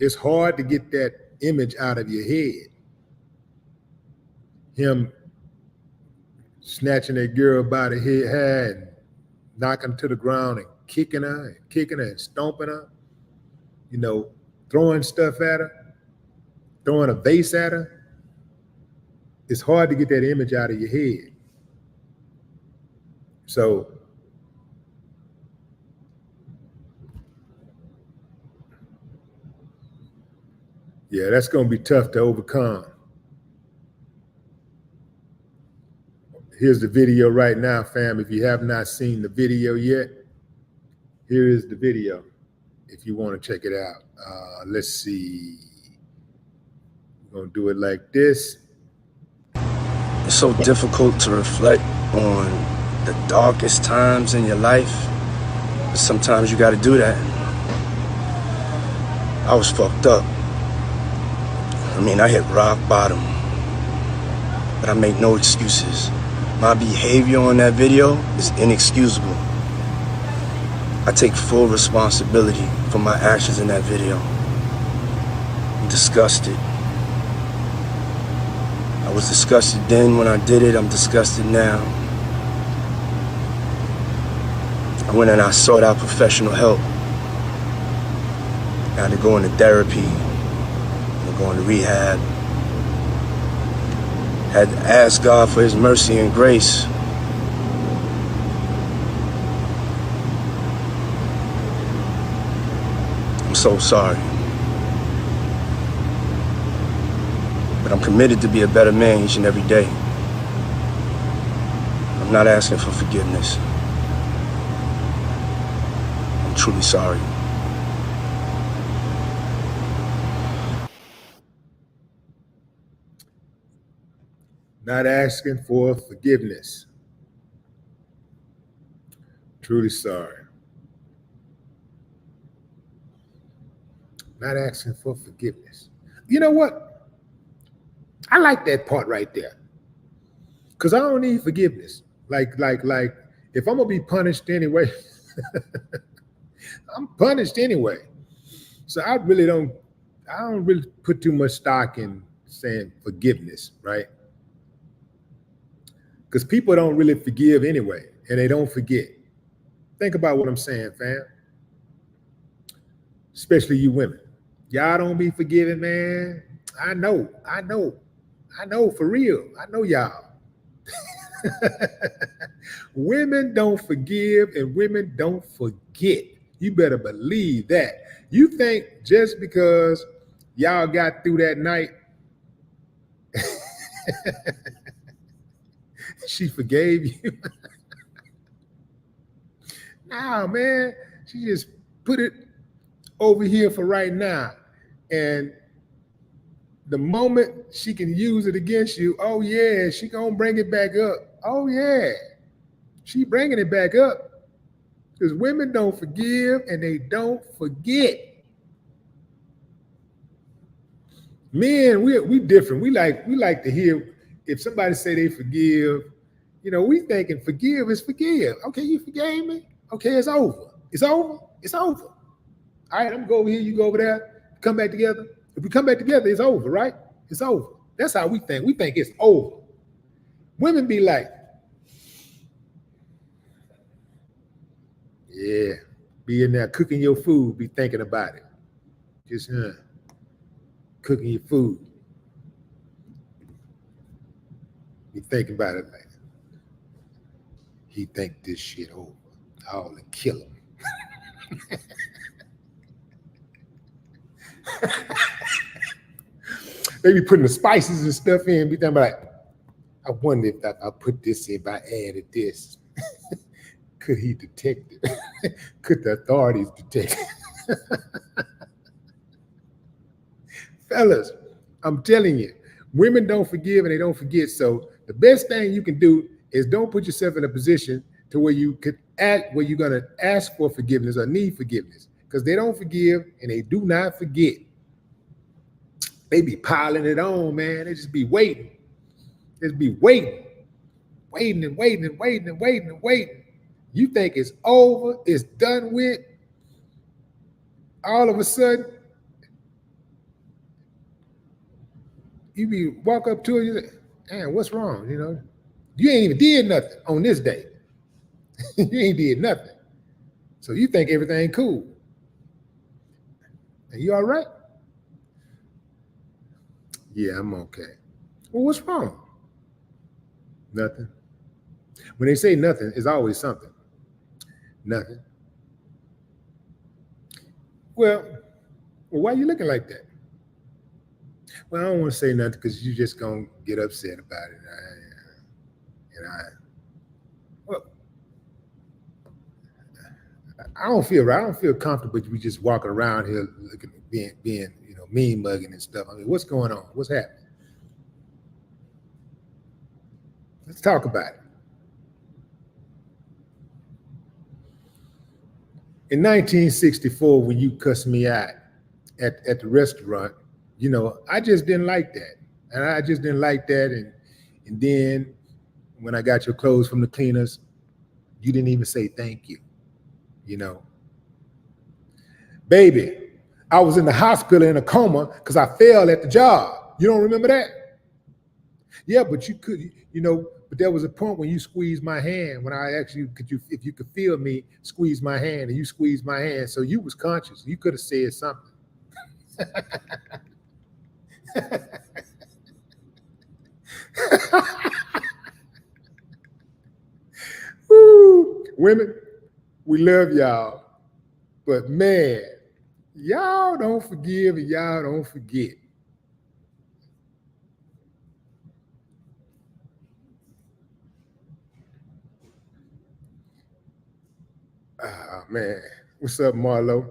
It's hard to get that image out of your head. Him snatching that girl by the head and knocking her to the ground and kicking her and stomping her, you know, throwing stuff at her, throwing a vase at her. It's hard to get that image out of your head. So, yeah, that's going to be tough to overcome. Here's the video right now, fam. If you have not seen the video yet, here is the video if you want to check it out. Let's see. We're going to do it like this. It's so difficult to reflect on the darkest times in your life, but sometimes you got to do that. I was fucked up. I mean, I hit rock bottom, but I make no excuses. My behavior on that video is inexcusable. I take full responsibility for my actions in that video. I'm disgusted. I was disgusted then when I did it. I'm disgusted now. I went and I sought out professional help. I had to go into therapy. Going to rehab. Had to ask God for his mercy and grace. I'm so sorry. But I'm committed to be a better man each and every day. I'm not asking for forgiveness. I'm truly sorry. Not asking for forgiveness. Truly sorry. Not asking for forgiveness. You know what? I like that part right there. Because I don't need forgiveness. Like, if I'm gonna be punished anyway, I'm punished anyway. So I don't really put too much stock in saying forgiveness, right? Because people don't really forgive anyway, and they don't forget. Think about what I'm saying, fam. Especially you women. Y'all don't be forgiving, man. I know, for real. I know y'all. Women don't forgive and women don't forget. You better believe that. You think just because y'all got through that night, she forgave you? Nah, man. She just put it over here for right now. And the moment she can use it against you, oh yeah, she gonna bring it back up. Oh yeah, she bringing it back up. Because women don't forgive and they don't forget. Men, we different. We like to hear if somebody say they forgive. You know, we thinking forgive is forgive. Okay, you forgave me. Okay, it's over. It's over. It's over. All right, I'm gonna go over here. You go over there. Come back together. If we come back together, it's over, right? It's over. That's how we think. We think it's over. Women be like, yeah, be in there cooking your food, be thinking about it. Just cooking your food. Be thinking about it like, he think this shit over. I'll kill him. They be putting the spices and stuff in, be thinking about like, I wonder if I put this in, if I added this. Could he detect it? Could the authorities detect it? Fellas, I'm telling you, women don't forgive and they don't forget. So the best thing you can do is don't put yourself in a position to where you could act, where you're gonna ask for forgiveness or need forgiveness. Because they don't forgive and they do not forget. They be piling it on, man. They just be waiting. Just be waiting. Waiting and waiting and waiting and waiting and waiting. You think it's over, it's done with. All of a sudden, you be walk up to her, you say, man, what's wrong? You know, you ain't even did nothing on this day. You ain't did nothing. So you think everything cool. And you all right? Yeah, I'm okay. Well, what's wrong? Nothing. When they say nothing, it's always something. Nothing. Well, why are you looking like that? Well, I don't want to say nothing because you're just going to get upset about it. I don't feel right. I don't feel comfortable with you just walking around here looking, being mean mugging and stuff. I mean, what's going on? What's happening? Let's talk about it. In 1964, when you cussed me out at the restaurant, you know, I just didn't like that. And I just didn't like that. And then when I got your clothes from the cleaners, you didn't even say thank you, you know. Baby, I was in the hospital in a coma because I failed at the job. You don't remember that? Yeah, but you could, you know, but there was a point when you squeezed my hand, when I asked you, if you could feel me squeeze my hand, and you squeezed my hand. So you was conscious. You could have said something. Woo. Women, we love y'all. But man, y'all don't forgive and y'all don't forget. Ah, man. What's up, Marlo?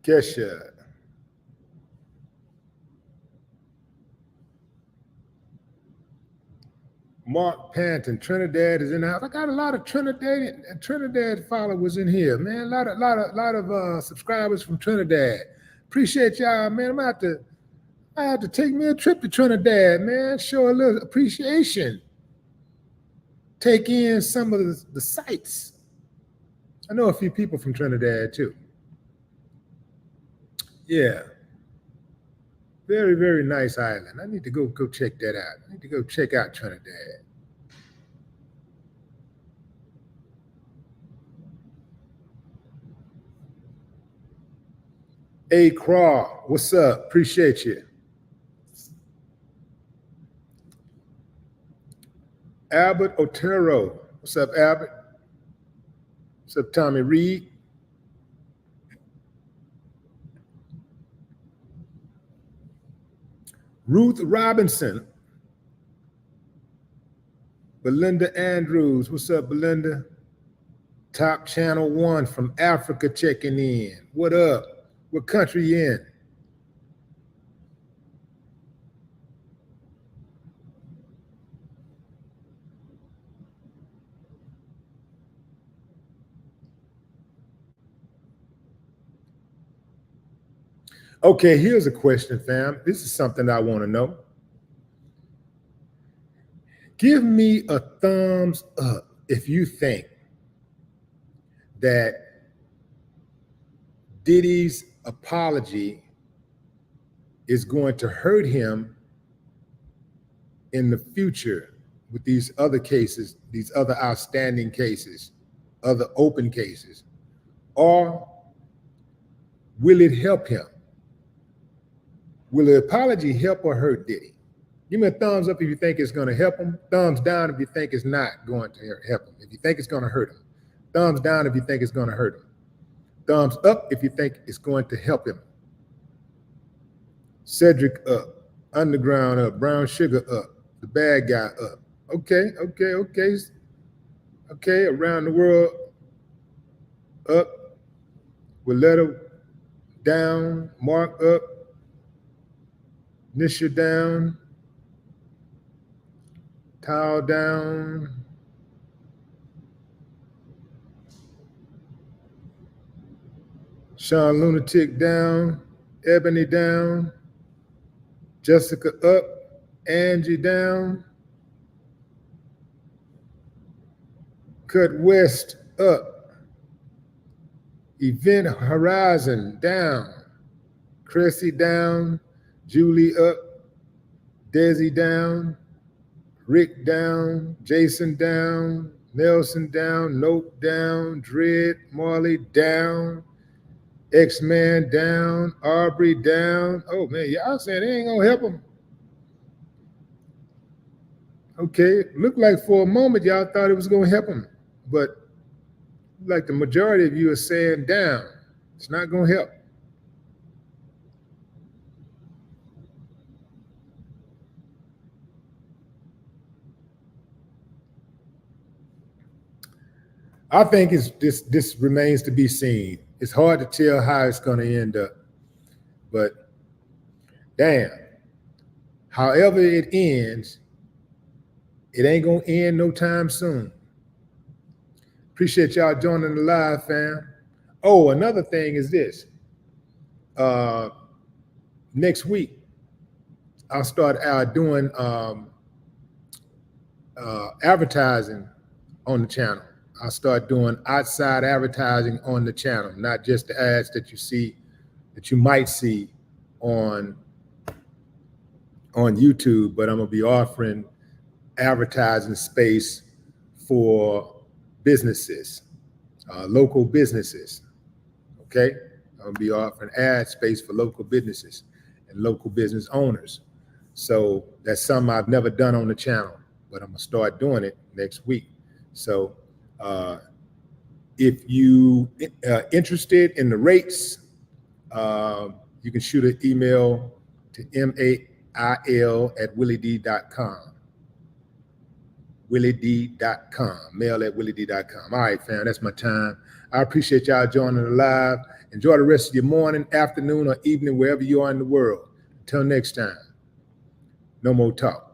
Kesha. Mark Panton, Trinidad is in the house. I got a lot of Trinidad followers in here, man. A lot of subscribers from Trinidad. Appreciate y'all, man. I have to take me a trip to Trinidad, man. Show a little appreciation. Take in some of the sights. I know a few people from Trinidad too. Yeah. Very, very nice island. I need to go check that out. I need to go check out Trinidad. Hey, Craw, what's up? Appreciate you. Albert Otero. What's up, Albert? What's up, Tommy Reed? Ruth Robinson. Belinda Andrews. What's up, Belinda? Top Channel 1 from Africa checking in. What up? What country you in? Okay, here's a question, fam. This is something I want to know. Give me a thumbs up if you think that Diddy's apology is going to hurt him in the future with these other cases, these other outstanding cases, other open cases, or will it help him? Will the apology help or hurt Diddy? Give me a thumbs up if you think it's going to help him. Thumbs down if you think it's not going to help him. If you think it's going to hurt him. Thumbs down if you think it's going to hurt him. Thumbs up if you think it's going to help him. Cedric up. Underground up. Brown Sugar up. The bad guy up. Okay. Okay, around the world up. Willetta down. Mark up. Nisha down. Towel down. Sean Lunatic down. Ebony down. Jessica up. Angie down. Cut West up. Event Horizon down. Cressy down. Julie up. Desi down. Rick down. Jason down. Nelson down. Nope down. Dread. Marley down. X-Man down. Aubrey down. Oh man, y'all saying they ain't gonna help him. Okay, looked like for a moment y'all thought it was gonna help him, but like the majority of you are saying down. It's not gonna help. I think this remains to be seen. It's hard to tell how it's going to end up, but damn, however it ends, it ain't going to end no time soon. Appreciate y'all joining the live, fam. Oh, another thing is this. Next week, I'll start doing advertising on the channel. I'll start doing outside advertising on the channel, not just the ads that you see, that you might see on YouTube, but I'm gonna be offering advertising space for businesses, local businesses, okay? I'm gonna be offering ad space for local businesses and local business owners. So that's something I've never done on the channel, but I'm gonna start doing it next week. So if you interested in the rates, you can shoot an email to mail@willied.com. willied.com, mail@willied.com. All right, fam, that's my time. I appreciate y'all joining the live. Enjoy the rest of your morning, afternoon, or evening, wherever you are in the world. Until next time, no more talk.